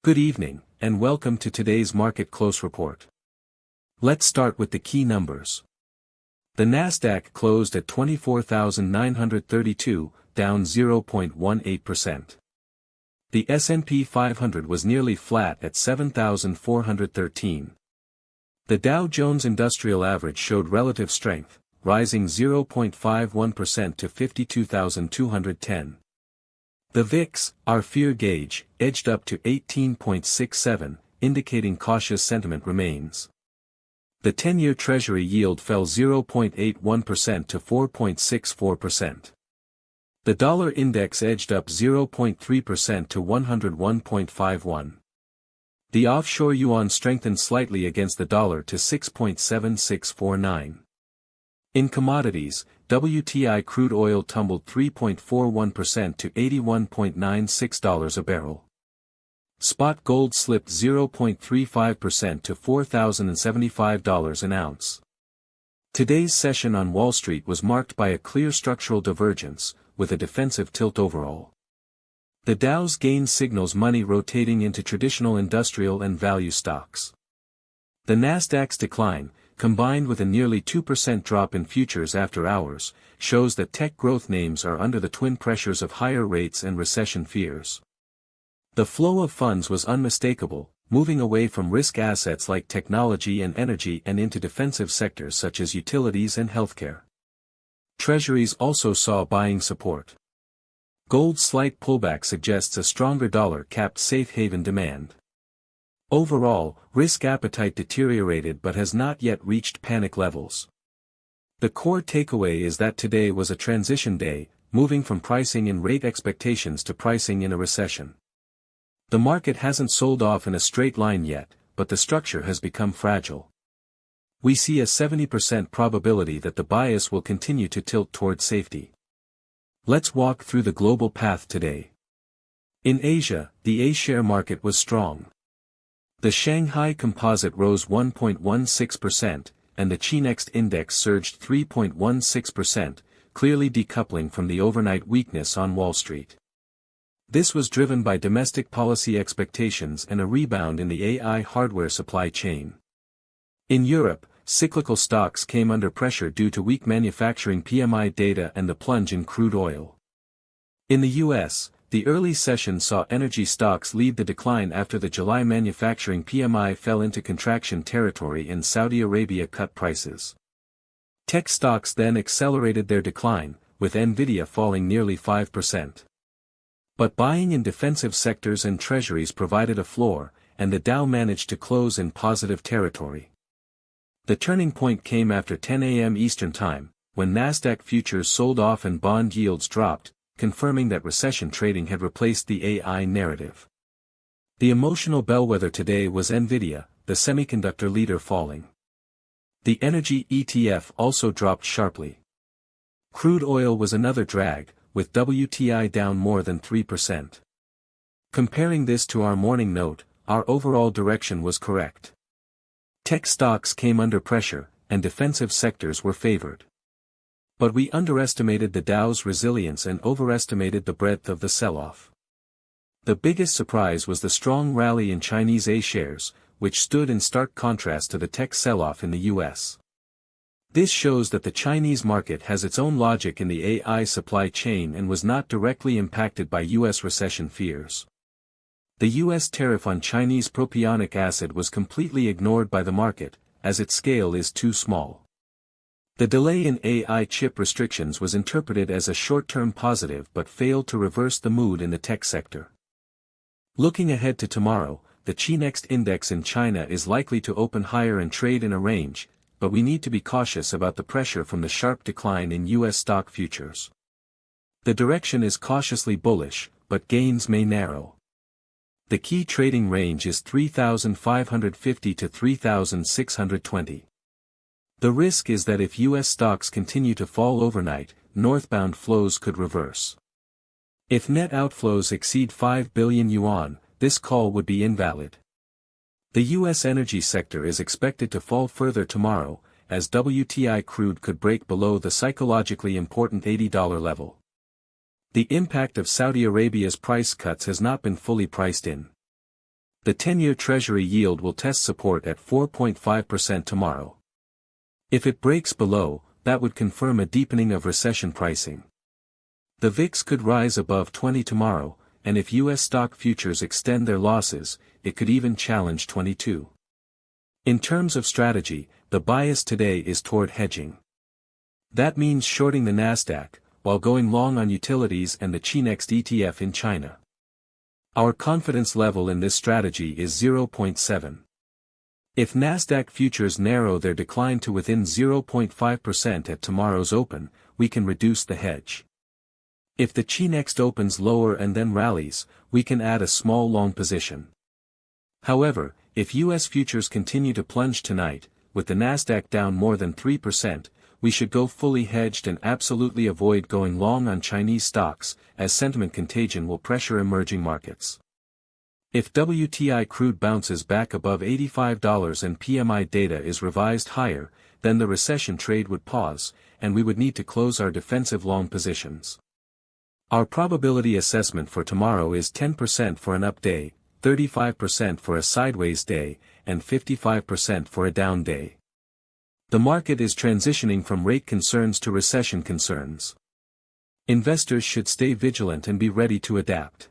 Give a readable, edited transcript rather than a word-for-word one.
Good evening, and welcome to today's Market Close Report. Let's start with the key numbers. The Nasdaq closed at 24,932, down 0.18%. The S&P 500 was nearly flat at 7,413. The Dow Jones Industrial Average showed relative strength, rising 0.51% to 52,210. The VIX, our fear gauge, edged up to 18.67, indicating cautious sentiment remains. The 10-year Treasury yield fell 0.81% to 4.64%. The dollar index edged up 0.3% to 101.51. The offshore yuan strengthened slightly against the dollar to 6.7649. In commodities, WTI crude oil tumbled 3.41% to $81.96 a barrel. Spot gold slipped 0.35% to $4,075 an ounce. Today's session on Wall Street was marked by a clear structural divergence, with a defensive tilt overall. The Dow's gain signals money rotating into traditional industrial and value stocks. The Nasdaq's decline, combined with a nearly 2% drop in futures after hours, shows that tech growth names are under the twin pressures of higher rates and recession fears. The flow of funds was unmistakable, moving away from risk assets like technology and energy and into defensive sectors such as utilities and healthcare. Treasuries also saw buying support. Gold's slight pullback suggests a stronger dollar capped safe haven demand. Overall, risk appetite deteriorated but has not yet reached panic levels. The core takeaway is that today was a transition day, moving from pricing in rate expectations to pricing in a recession. The market hasn't sold off in a straight line yet, but the structure has become fragile. We see a 70% probability that the bias will continue to tilt toward safety. Let's walk through the global path today. In Asia, the A-share market was strong. The Shanghai Composite rose 1.16%, and the Chi-Next Index surged 3.16%, clearly decoupling from the overnight weakness on Wall Street. This was driven by domestic policy expectations and a rebound in the AI hardware supply chain. In Europe, cyclical stocks came under pressure due to weak manufacturing PMI data and the plunge in crude oil. In the US, the early session saw energy stocks lead the decline after the July manufacturing PMI fell into contraction territory and Saudi Arabia cut prices. Tech stocks then accelerated their decline, with Nvidia falling nearly 5%. But buying in defensive sectors and treasuries provided a floor, and the Dow managed to close in positive territory. The turning point came after 10 a.m. Eastern Time, when Nasdaq futures sold off and bond yields dropped, confirming that recession trading had replaced the AI narrative. The emotional bellwether today was Nvidia, the semiconductor leader, falling. The energy ETF also dropped sharply. Crude oil was another drag, with WTI down more than 3%. Comparing this to our morning note, our overall direction was correct. Tech stocks came under pressure, and defensive sectors were favored. But we underestimated the Dow's resilience and overestimated the breadth of the sell-off. The biggest surprise was the strong rally in Chinese A-shares, which stood in stark contrast to the tech sell-off in the US. This shows that the Chinese market has its own logic in the AI supply chain and was not directly impacted by US recession fears. The US tariff on Chinese propionic acid was completely ignored by the market, as its scale is too small. The delay in AI chip restrictions was interpreted as a short-term positive but failed to reverse the mood in the tech sector. Looking ahead to tomorrow, the Chi-Next Index in China is likely to open higher and trade in a range, but we need to be cautious about the pressure from the sharp decline in US stock futures. The direction is cautiously bullish, but gains may narrow. The key trading range is 3,550 to 3,620. The risk is that if US stocks continue to fall overnight, northbound flows could reverse. If net outflows exceed 5 billion yuan, this call would be invalid. The US energy sector is expected to fall further tomorrow, as WTI crude could break below the psychologically important $80 level. The impact of Saudi Arabia's price cuts has not been fully priced in. The 10-year Treasury yield will test support at 4.5% tomorrow. If it breaks below, that would confirm a deepening of recession pricing. The VIX could rise above 20 tomorrow, and if U.S. stock futures extend their losses, it could even challenge 22. In terms of strategy, the bias today is toward hedging. That means shorting the Nasdaq, while going long on utilities and the Chi-Next ETF in China. Our confidence level in this strategy is 0.7. If Nasdaq futures narrow their decline to within 0.5% at tomorrow's open, we can reduce the hedge. If the Chi-Next opens lower and then rallies, we can add a small long position. However, if U.S. futures continue to plunge tonight, with the Nasdaq down more than 3%, we should go fully hedged and absolutely avoid going long on Chinese stocks, as sentiment contagion will pressure emerging markets. If WTI crude bounces back above $85 and PMI data is revised higher, then the recession trade would pause, and we would need to close our defensive long positions. Our probability assessment for tomorrow is 10% for an up day, 35% for a sideways day, and 55% for a down day. The market is transitioning from rate concerns to recession concerns. Investors should stay vigilant and be ready to adapt.